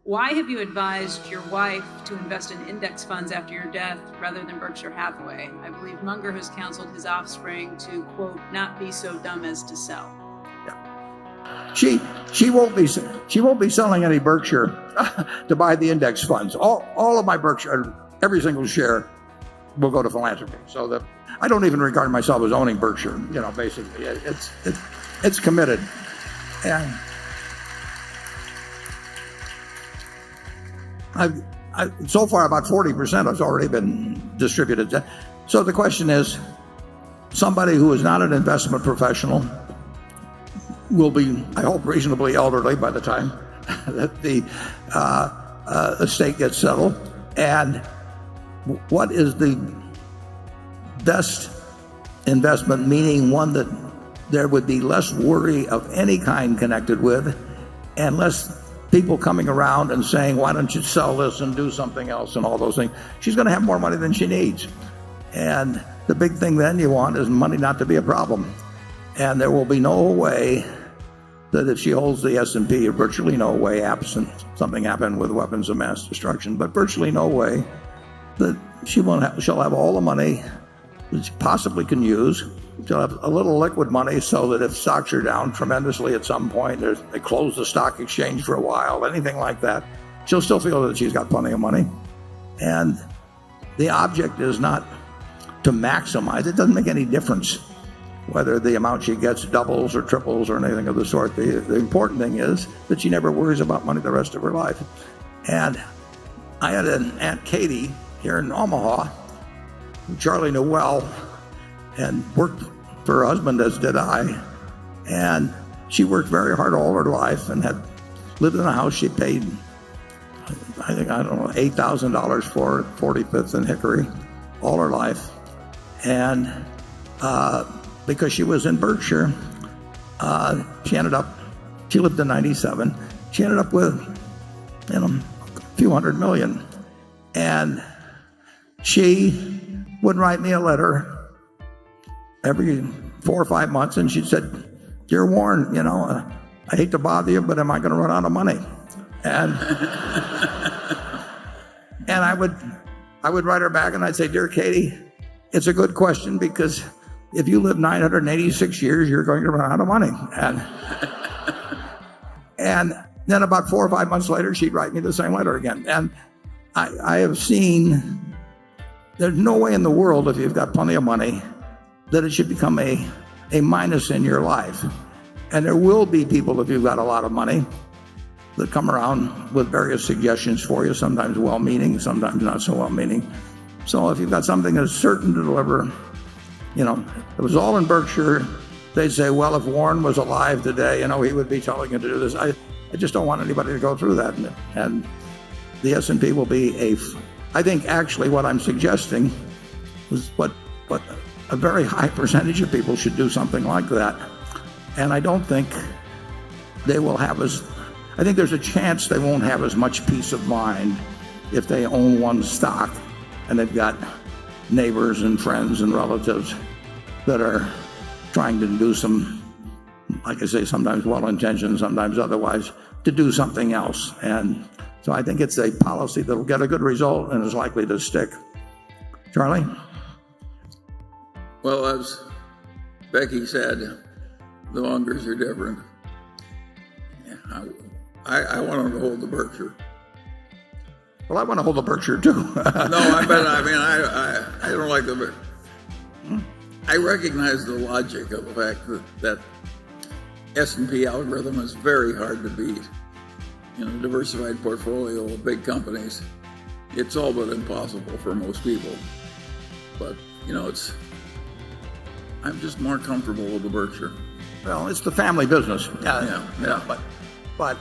Why have you advised your wife to invest in index funds after your death rather than Berkshire Hathaway? I believe Munger has counseled his offspring to, quote, not be so dumb as to sell. She won't be selling any Berkshire to buy the index funds. All of my Berkshire, every single share, will go to philanthropy. So that I don't even regard myself as owning Berkshire. Basically, it's committed, and so far about 40% has already been distributed. So the question is, somebody who is not an investment professional will be, I hope, reasonably elderly by the time that the estate gets settled. And what is the best investment, meaning one that there would be less worry of any kind connected with, and less people coming around and saying, why don't you sell this and do something else and all those things. She's going to have more money than she needs. And the big thing then you want is money not to be a problem. And there will be no way that if she holds the S&P, or virtually no way, absent something happened with weapons of mass destruction, but virtually no way that she'll have all the money that she possibly can use. She'll have a little liquid money so that if stocks are down tremendously at some point, they close the stock exchange for a while, anything like that, she'll still feel that she's got plenty of money. And the object is not to maximize. It doesn't make any difference whether the amount she gets doubles or triples or anything of the sort. The important thing is that she never worries about money the rest of her life. And I had an Aunt Katie here in Omaha, who Charlie knew well, and worked for her husband, as did I. And she worked very hard all her life and had lived in a house she paid, $8,000 for at 45th and Hickory all her life. And because she was in Berkshire, she lived to 97. She ended up with, a few $100 million. And she would write me a letter every 4 or 5 months, and she said, "Dear Warren, I hate to bother you, but am I going to run out of money?" And and I would write her back, and I'd say, "Dear Katie, it's a good question, because if you live 986 years, you're going to run out of money." And then about 4 or 5 months later, she'd write me the same letter again. And I have seen, there's no way in the world, if you've got plenty of money, that it should become a minus in your life. And there will be people, if you've got a lot of money, that come around with various suggestions for you, sometimes well-meaning, sometimes not so well-meaning. So if you've got something that's certain to deliver, it was all in Berkshire, they'd say, well, if Warren was alive today, he would be telling you to do this. I just don't want anybody to go through that. And the S&P will be I think actually what I'm suggesting is what a very high percentage of people should do something like that. And I don't think they will have I think there's a chance they won't have as much peace of mind if they own one stock and they've got neighbors and friends and relatives that are trying to do some, like I say, sometimes well-intentioned, sometimes otherwise, to do something else. And so I think it's a policy that will get a good result and is likely to stick. Charlie? Well, as Becky said, the Mungers are different. I want to hold the Berkshire. Well, I want to hold the Berkshire too. No, I don't like the Berkshire. I recognize the logic of the fact that S&P algorithm is very hard to beat. In a diversified portfolio of big companies, it's all but impossible for most people. But, I'm just more comfortable with the Berkshire. Well, it's the family business. Yeah. But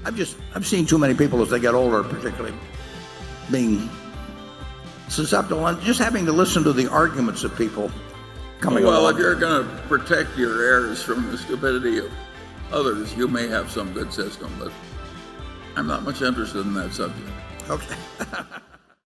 I've seen too many people as they get older, particularly, being susceptible and just having to listen to the arguments of people coming along. Well, if you're going to protect your heirs from the stupidity of others, you may have some good system, but I'm not much interested in that subject. Okay.